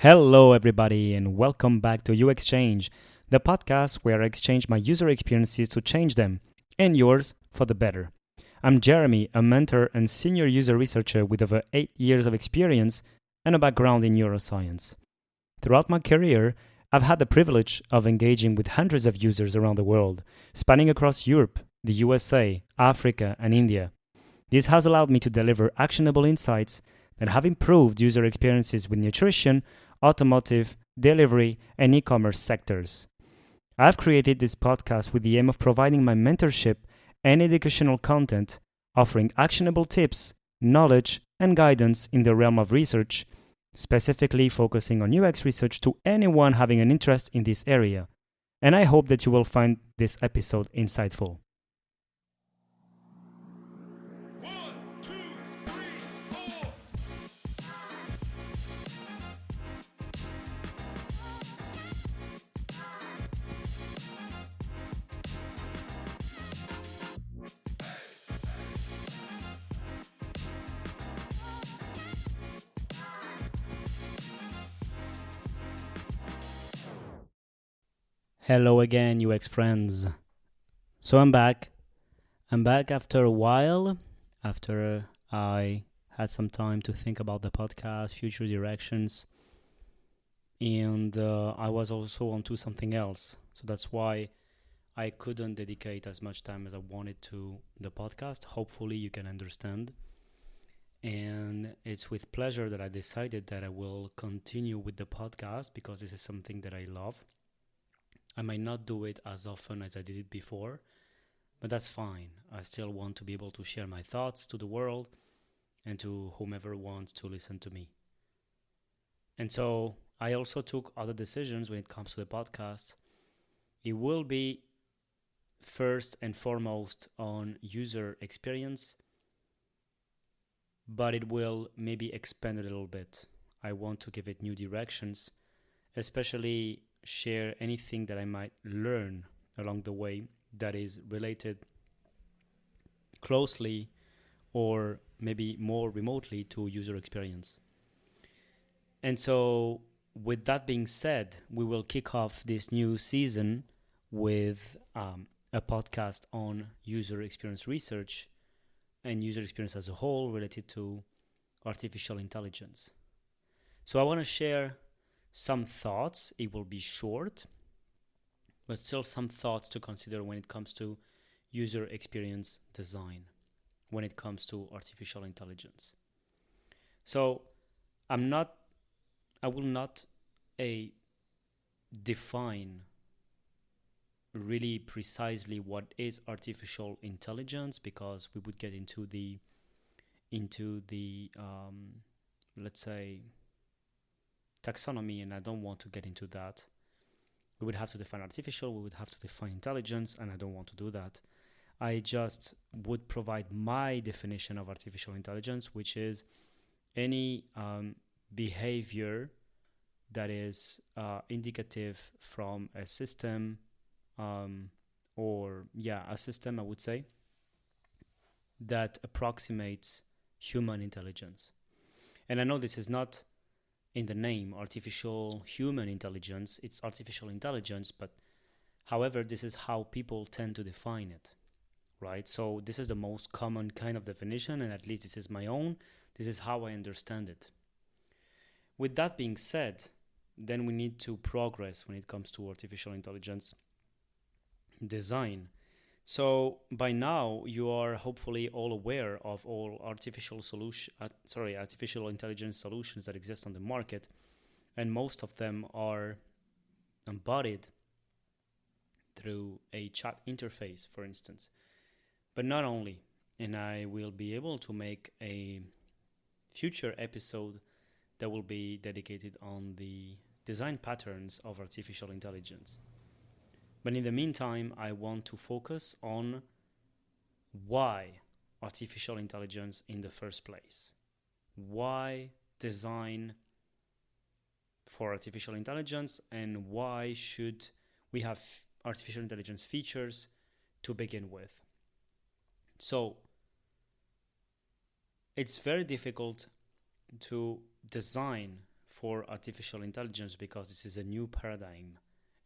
Hello, everybody, and welcome back to U Exchange, the podcast where I exchange my user experiences to change them, and yours for the better. I'm Jeremy, a mentor and senior user researcher with over 8 years of experience and a background in neuroscience. Throughout my career, I've had the privilege of engaging with hundreds of users around the world, spanning across Europe, the USA, Africa, and India. This has allowed me to deliver actionable insights that have improved user experiences with nutrition, automotive, delivery, and e commerce sectors. I've created this podcast with the aim of providing my mentorship and educational content, offering actionable tips, knowledge, and guidance in the realm of research, specifically focusing on UX research to anyone having an interest in this area. And I hope that you will find this episode insightful. Hello again, UX friends. So I'm back. I'm back after a while, after I had some time to think about the podcast, future directions, and I was also onto something else. So that's why I couldn't dedicate as much time as I wanted to the podcast. Hopefully, you can understand. And it's with pleasure that I decided that I will continue with the podcast because this is something that I love. I might not do it as often as I did it before, but that's fine. I still want to be able to share my thoughts to the world and to whomever wants to listen to me. And so I also took other decisions when it comes to the podcast. It will be first and foremost on user experience, but it will maybe expand a little bit. I want to give it new directions, especially share anything that I might learn along the way that is related closely or maybe more remotely to user experience. And so, with that being said, we will kick off this new season with a podcast on user experience research and user experience as a whole related to artificial intelligence. So, I want to share some thoughts. It will be short, but still some thoughts to consider when it comes to user experience design, when it comes to artificial intelligence. So I will not define really precisely what is artificial intelligence because we would get into the let's say taxonomy, and I don't want to get into that. We would have to define artificial, we would have to define intelligence, and I don't want to do that. I just would provide my definition of artificial intelligence, which is any behavior that is indicative from a system, a system, I would say, that approximates human intelligence. And I know this is not in the name artificial human intelligence, it's artificial intelligence, but however, this is how people tend to define it, right? So this is the most common kind of definition, and at least this is my own. This is how I understand it. With that being said, then we need to progress when it comes to artificial intelligence design. So by now, you are hopefully all aware of all artificial intelligence solutions that exist on the market, and most of them are embodied through a chat interface, for instance. But not only, and I will be able to make a future episode that will be dedicated on the design patterns of artificial intelligence. But in the meantime, I want to focus on why artificial intelligence in the first place. Why design for artificial intelligence, and why should we have artificial intelligence features to begin with? So it's very difficult to design for artificial intelligence because this is a new paradigm.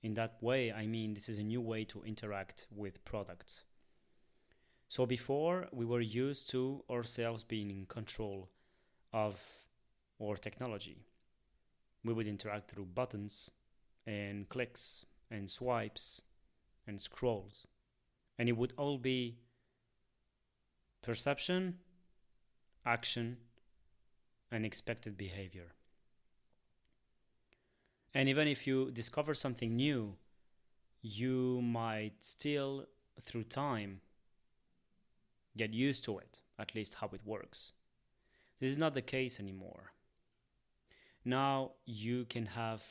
In that way, I mean, this is a new way to interact with products. So before, we were used to ourselves being in control of our technology. We would interact through buttons and clicks and swipes and scrolls. And it would all be perception, action, and expected behavior. And even if you discover something new, you might still, through time, get used to it, at least how it works. This is not the case anymore. Now you can have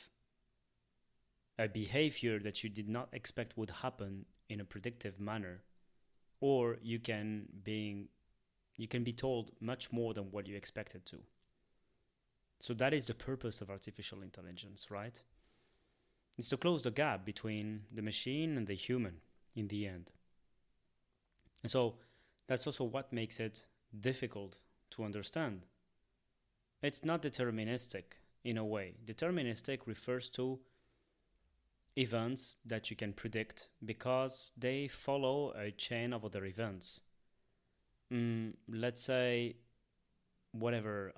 a behavior that you did not expect would happen in a predictive manner, or you can be told much more than what you expected to. So that is the purpose of artificial intelligence, right? It's to close the gap between the machine and the human in the end. And so that's also what makes it difficult to understand. It's not deterministic in a way. Deterministic refers to events that you can predict because they follow a chain of other events. Let's say, whatever,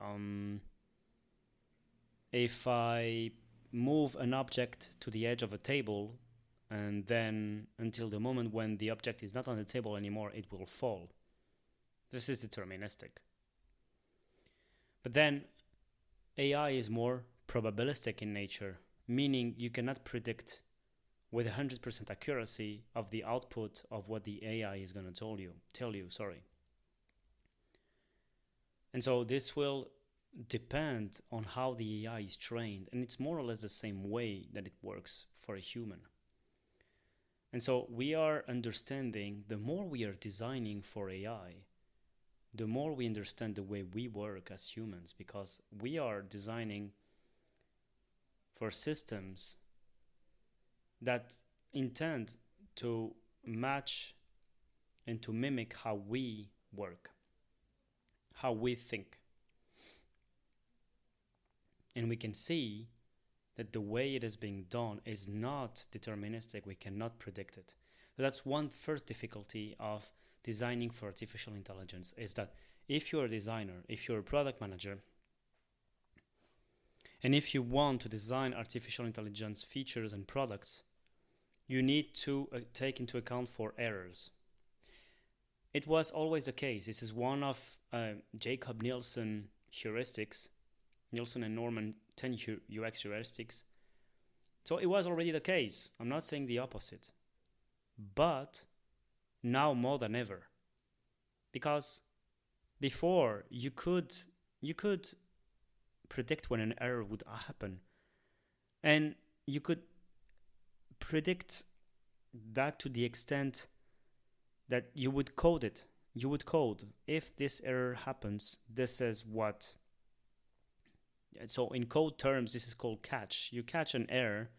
if I move an object to the edge of a table and then until the moment when the object is not on the table anymore, it will fall. This is deterministic. But then AI is more probabilistic in nature, meaning you cannot predict with 100% accuracy of the output of what the AI is going to tell you. And so this will depend on how the AI is trained, and it's more or less the same way that it works for a human. And so we are understanding, the more we are designing for AI, the more we understand the way we work as humans, because we are designing for systems that intend to match and to mimic how we work, how we think. And we can see that the way it is being done is not deterministic. We cannot predict it. So that's one first difficulty of designing for artificial intelligence, is that if you're a designer, if you're a product manager, and if you want to design artificial intelligence features and products, you need to take into account for errors. It was always the case. This is one of Jakob Nielsen heuristics, Nielsen and Norman 10 UX heuristics. So it was already the case. I'm not saying the opposite. But now more than ever. Because before you could predict when an error would happen. And you could predict that to the extent that you would code it. You would code, if this error happens, this is what. So in code terms, this is called catch. You catch an error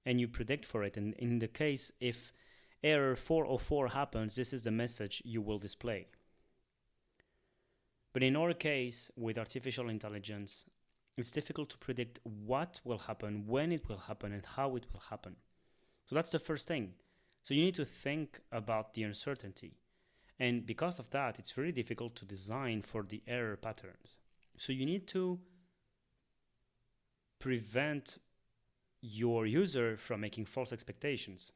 and you predict for it. And in the case, if error 404 happens, this is the message you will display. But in our case, with artificial intelligence, it's difficult to predict what will happen, when it will happen, and how it will happen. So that's the first thing. So you need to think about the uncertainty. And because of that, it's very difficult to design for the error patterns. So you need to prevent your user from making false expectations.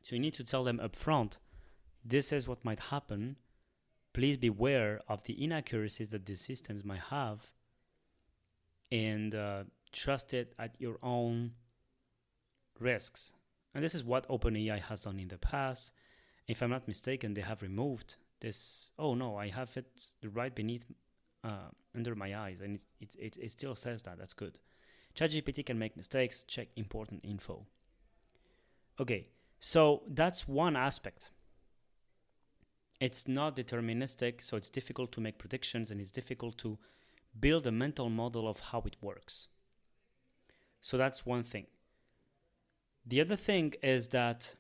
So you need to tell them up front, this is what might happen. Please beware of the inaccuracies that these systems might have, and trust it at your own risks. And this is what OpenAI has done in the past. If I'm not mistaken, they have removed this. Oh no, I have it right beneath, under my eyes, and it still says that. That's good. ChatGPT can make mistakes. Check important info. Okay, so that's one aspect. It's not deterministic, so it's difficult to make predictions, and it's difficult to build a mental model of how it works. So that's one thing. The other thing is that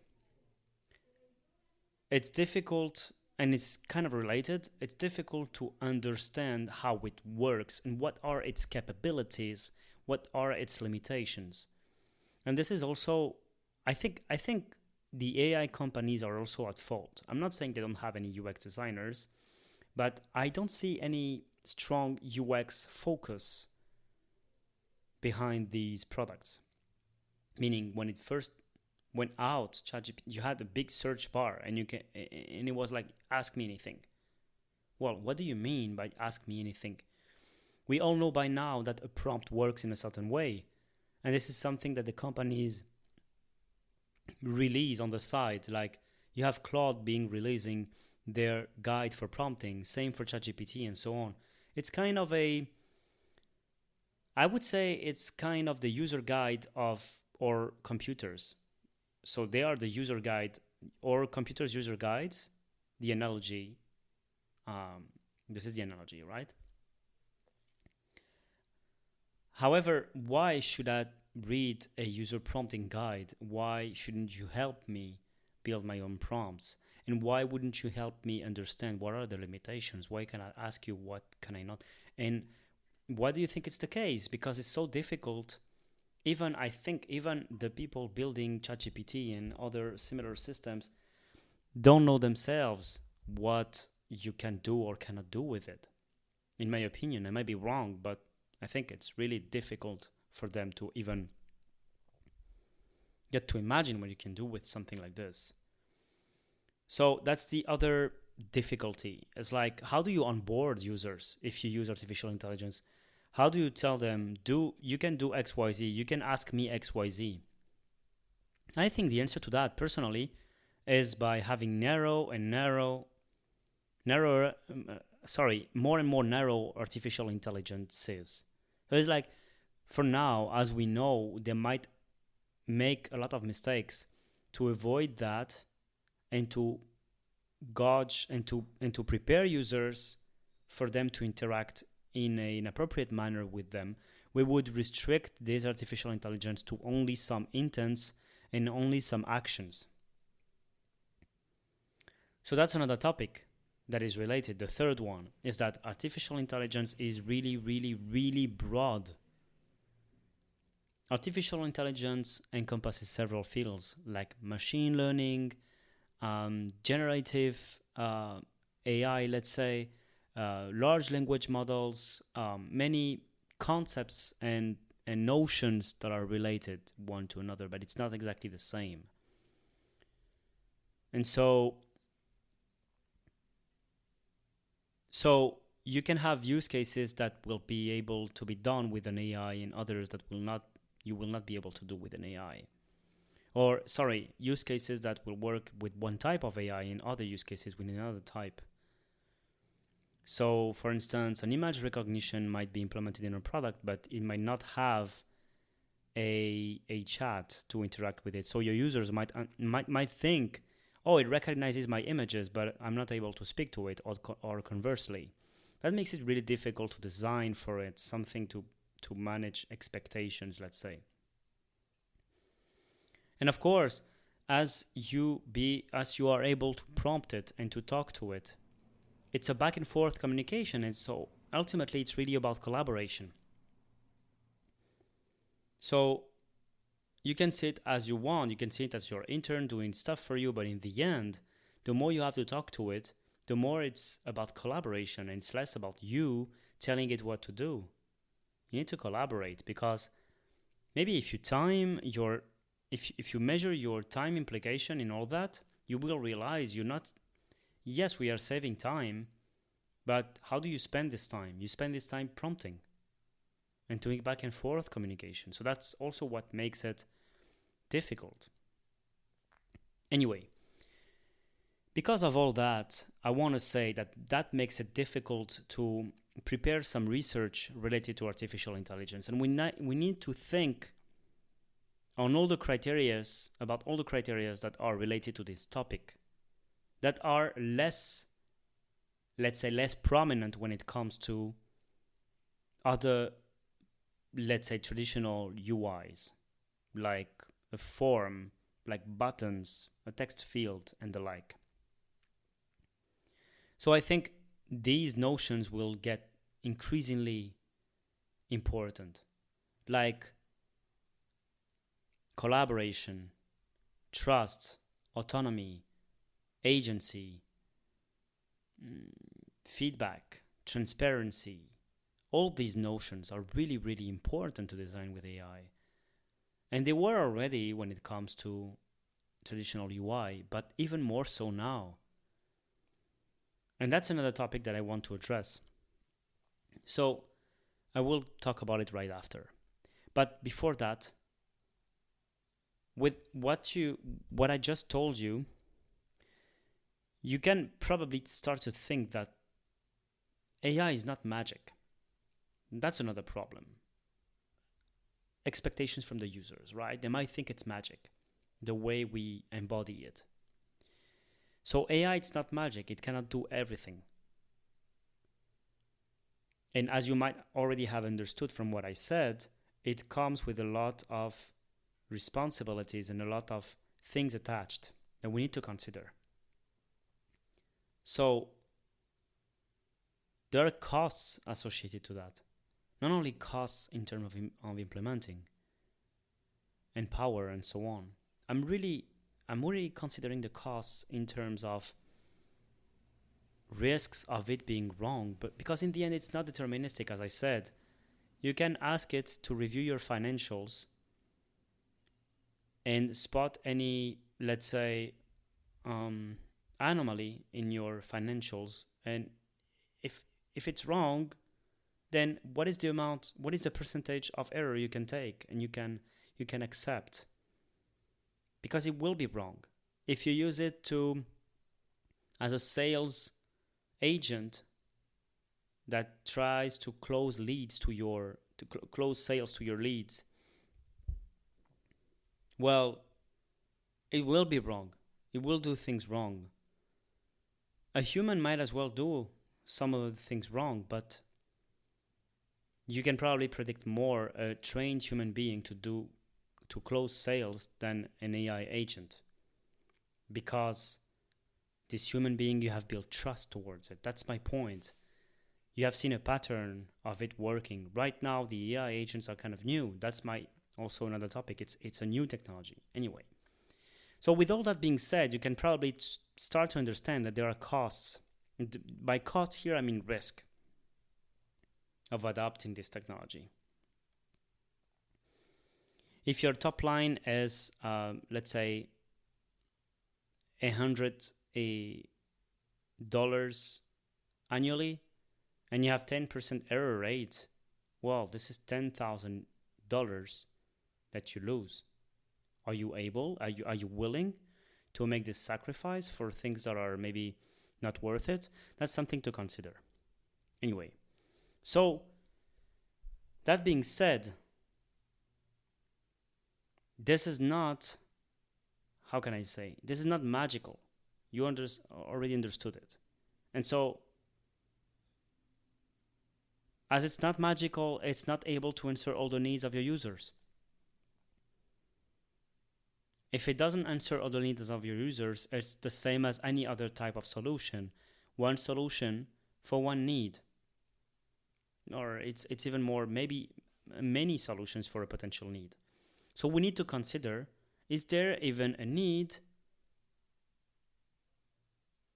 it's difficult, and it's kind of related, it's difficult to understand how it works and what are its capabilities what are its limitations. And this is also, I think the AI companies are also at fault. I'm not saying they don't have any UX designers, but I don't see any strong UX focus behind these products. Meaning, when it first went out, ChatGPT, you had a big search bar, and it was like, ask me anything. Well, what do you mean by ask me anything? We all know by now that a prompt works in a certain way, and this is something that the companies release on the side. Like, you have Claude releasing their guide for prompting, same for ChatGPT and so on. It's kind of I would say it's kind of the user guide of or computers. So they are the user guide, or computers user guides, the analogy. This is the analogy, right? However, why should I read a user prompting guide? Why shouldn't you help me build my own prompts? And why wouldn't you help me understand what are the limitations? Why can I ask you, what can I not? And why do you think it's the case? Because it's so difficult. I think even the people building ChatGPT and other similar systems don't know themselves what you can do or cannot do with it. In my opinion, I might be wrong, but I think it's really difficult for them to even get to imagine what you can do with something like this. So that's the other difficulty. It's like, how do you onboard users if you use artificial intelligence? How do you tell them, you can do XYZ, you can ask me XYZ? I think the answer to that, personally, is by having more and more narrow artificial intelligences. So it's like, for now, as we know, they might make a lot of mistakes. To avoid that, and to gauge and to prepare users for them to interact in an appropriate manner with them, we would restrict this artificial intelligence to only some intents and only some actions. So that's another topic that is related. The third one is that artificial intelligence is really, really, really broad. Artificial intelligence encompasses several fields like machine learning, generative AI, let's say, large language models, many concepts and notions that are related one to another, but it's not exactly the same. And so you can have use cases that will be able to be done with an AI, and others that you will not be able to do with an AI. Or, use cases that will work with one type of AI and other use cases with another type. So, for instance, an image recognition might be implemented in a product, but it might not have a chat to interact with it. So your users might think, oh, it recognizes my images, but I'm not able to speak to it, or conversely. That makes it really difficult to design for it, something to manage expectations, let's say. And of course, as you are able to prompt it and to talk to it, it's a back and forth communication, and so ultimately it's really about collaboration. So you can see it as you want, you can see it as your intern doing stuff for you, but in the end, the more you have to talk to it, the more it's about collaboration, and it's less about you telling it what to do. You need to collaborate, because maybe if you measure your time implication in all that, you will realize yes, we are saving time, but how do you spend this time? You spend this time prompting and doing back and forth communication. So that's also what makes it difficult. Anyway, because of all that, I want to say that makes it difficult to prepare some research related to artificial intelligence. And we need to think on all the criteria that are related to this topic, that are less prominent when it comes to other, let's say, traditional UIs, like a form, like buttons, a text field, and the like. So I think these notions will get increasingly important. like collaboration, trust, autonomy, agency, feedback, transparency. All these notions are really, really important to design with AI. And they were already when it comes to traditional UI, but even more so now. And that's another topic that I want to address. So I will talk about it right after. But before that, with what I just told you, you can probably start to think that AI is not magic. That's another problem. Expectations from the users, right? They might think it's magic, the way we embody it. So AI, it's not magic. It cannot do everything. And as you might already have understood from what I said, it comes with a lot of responsibilities and a lot of things attached that we need to consider. So there are costs associated to that. Not only costs in terms of implementing and power and so on. I'm really considering the costs in terms of risks of it being wrong, but because in the end it's not deterministic, as I said. You can ask it to review your financials and spot any, let's say, anomaly in your financials, and if it's wrong, then what is the percentage of error you can take and you can accept, because it will be wrong. If you use it to as a sales agent that tries to close close sales to your leads, well, it will be wrong. It will do things wrong. A human might as well do some of the things wrong, but you can probably predict more a trained human being to close sales than an AI agent, because this human being, you have built trust towards it. That's my point. You have seen a pattern of it working. Right now, the AI agents are kind of new. That's also another topic. It's a new technology. Anyway, so with all that being said, you can probably start to understand that there are costs. By cost here, I mean risk of adopting this technology. If your top line is, let's say, $100 annually, and you have 10% error rate, well, this is $10,000 that you lose. Are you willing to make this sacrifice for things that are maybe not worth it? That's something to consider. Anyway, so that being said, this is not, how can I say, this is not magical. You already understood it. And so, as it's not magical, it's not able to answer all the needs of your users. If it doesn't answer all the needs of your users, it's the same as any other type of solution. One solution for one need. Or it's even more, maybe many solutions for a potential need. So we need to consider, is there even a need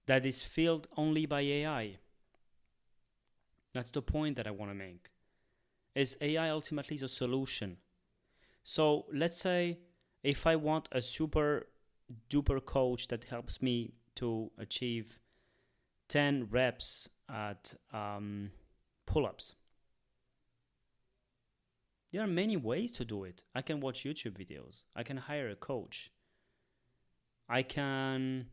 that is filled only by AI? That's the point that I want to make. Is AI ultimately the solution? So let's say if I want a super duper coach that helps me to achieve 10 reps at pull-ups. There are many ways to do it. I can watch YouTube videos. I can hire a coach. I can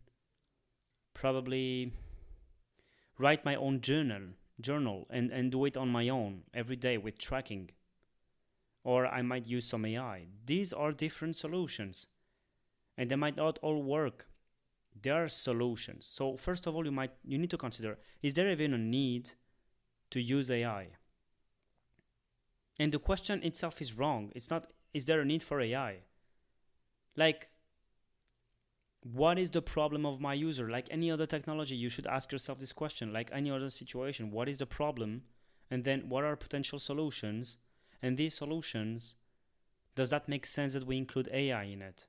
probably write my own journal and do it on my own every day with tracking. Or I might use some AI. These are different solutions, and they might not all work. There are solutions. So first of all, you need to consider, is there even a need to use AI? And the question itself is wrong. It's not, is there a need for AI? Like, what is the problem of my user? Like any other technology, you should ask yourself this question. Like any other situation, what is the problem? And then what are potential solutions? And these solutions does that make sense that we include AI in it?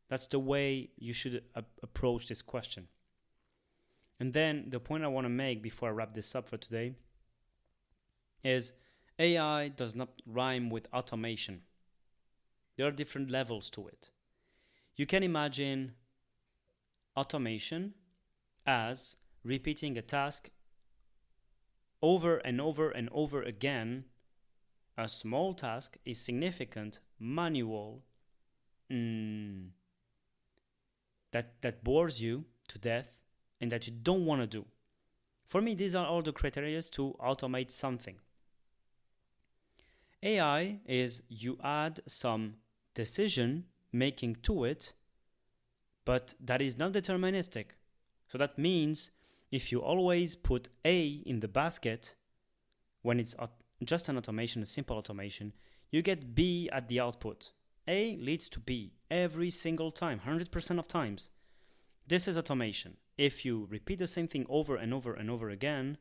That's the way you should approach this question. And then the point I want to make before I wrap this up for today is AI does not rhyme with automation. There are different levels to it. You can imagine automation as repeating a task over and over and over again. A small task is significant, manual, that bores you to death and that you don't want to do. For me, these are all the criteria to automate something. AI is you add some decision making to it, but that is not deterministic. So that means if you always put A in the basket, when it's just an automation, a simple automation, you get B at the output. A leads to B every single time, 100% of times. This is automation. If you repeat the same thing over and over and over again,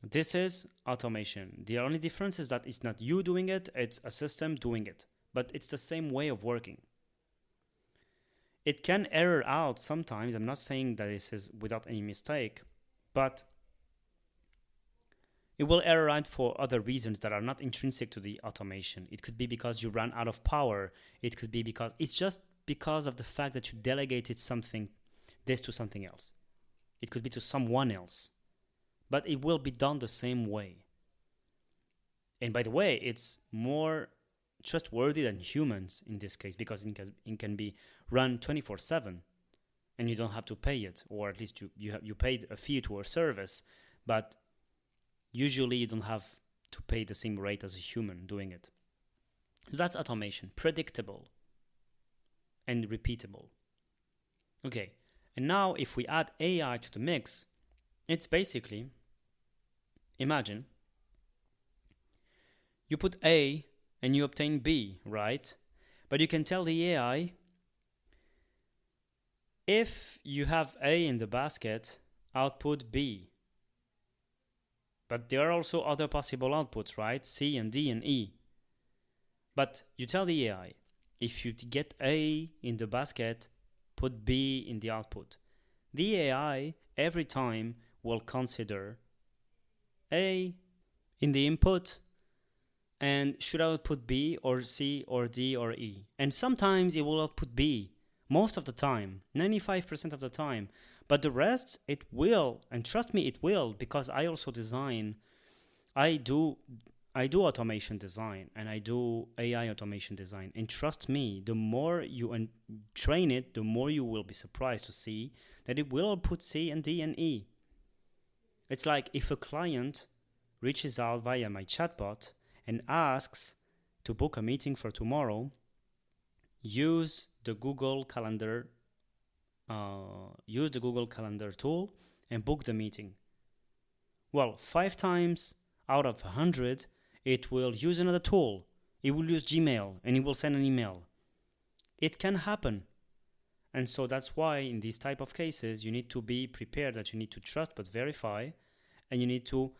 this is automation. The only difference is that it's not you doing it, it's a system doing it. But it's the same way of working. It can error out sometimes. I'm not saying that this is without any mistake, but it will error out for other reasons that are not intrinsic to the automation. It could be because you ran out of power. It could be because it's just because of the fact that you delegated this to something else. It could be to someone else, but it will be done the same way. And by the way, it's more trustworthy than humans in this case, because it can be run 24/7 and you don't have to pay it, or at least you paid a fee to a service, but usually you don't have to pay the same rate as a human doing it. So that's automation, predictable and repeatable. Okay, and now if we add AI to the mix, it's basically, imagine you put A and you obtain B, right? But you can tell the AI, if you have A in the basket, output B. But there are also other possible outputs, right? C and D and E. But you tell the AI, if you get A in the basket, put B in the output. The AI every time will consider A in the input and should output B or C or D or E. And sometimes it will output B, most of the time, 95% of the time. But the rest, it will, and trust me, it will, because I also design, I do automation design, and I do AI automation design. And trust me, the more you train it, the more you will be surprised to see that it will output C and D and E. It's like if a client reaches out via my chatbot and asks to book a meeting for tomorrow, use the Google Calendar tool and book the meeting. Well, 5 times out of 100, it will use another tool. It will use Gmail and it will send an email. It can happen. And so that's why in these type of cases, you need to be prepared that you need to trust but verify, and you need to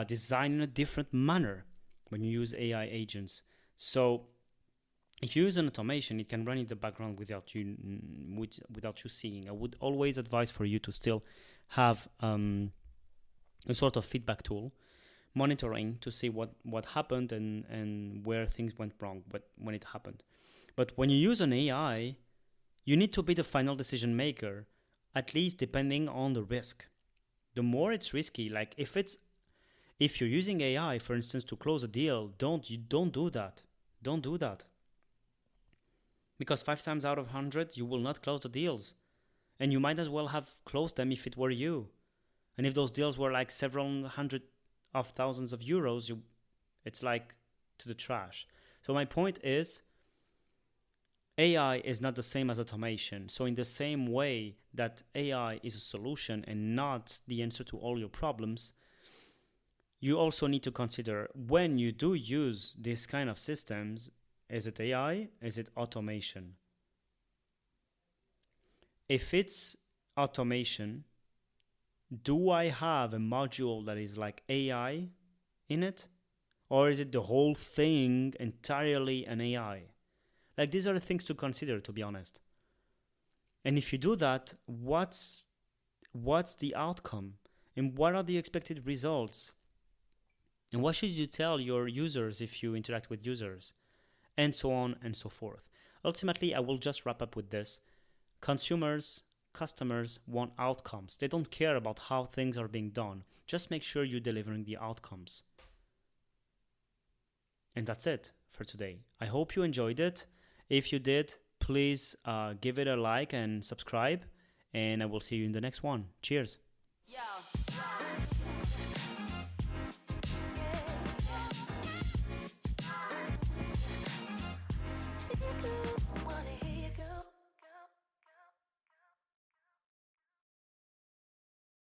design in a different manner when you use AI agents. So if you use an automation, it can run in the background without you seeing. I would always advise for you to still have a sort of feedback tool, monitoring to see what happened and where things went wrong, but when it happened. But when you use an AI, you need to be the final decision maker, at least depending on the risk. The more it's risky, like if you're using AI, for instance, to close a deal, don't do that. Don't do that. Because 5 times out of 100, you will not close the deals. And you might as well have closed them if it were you. And if those deals were like several hundred of thousands of euros, it's like to the trash. So my point is, AI is not the same as automation. So in the same way that AI is a solution and not the answer to all your problems, you also need to consider when you do use this kind of systems, is it AI? Is it automation? If it's automation, do I have a module that is like AI in it? Or is it the whole thing entirely an AI? Like, these are the things to consider, to be honest. And if you do that, what's the outcome? And what are the expected results? And what should you tell your users if you interact with users? And so on and so forth. Ultimately, I will just wrap up with this. Customers want outcomes. They don't care about how things are being done. Just make sure you're delivering the outcomes. And that's it for today. I hope you enjoyed it. If you did, please give it a like and subscribe. And I will see you in the next one. Cheers. Yeah.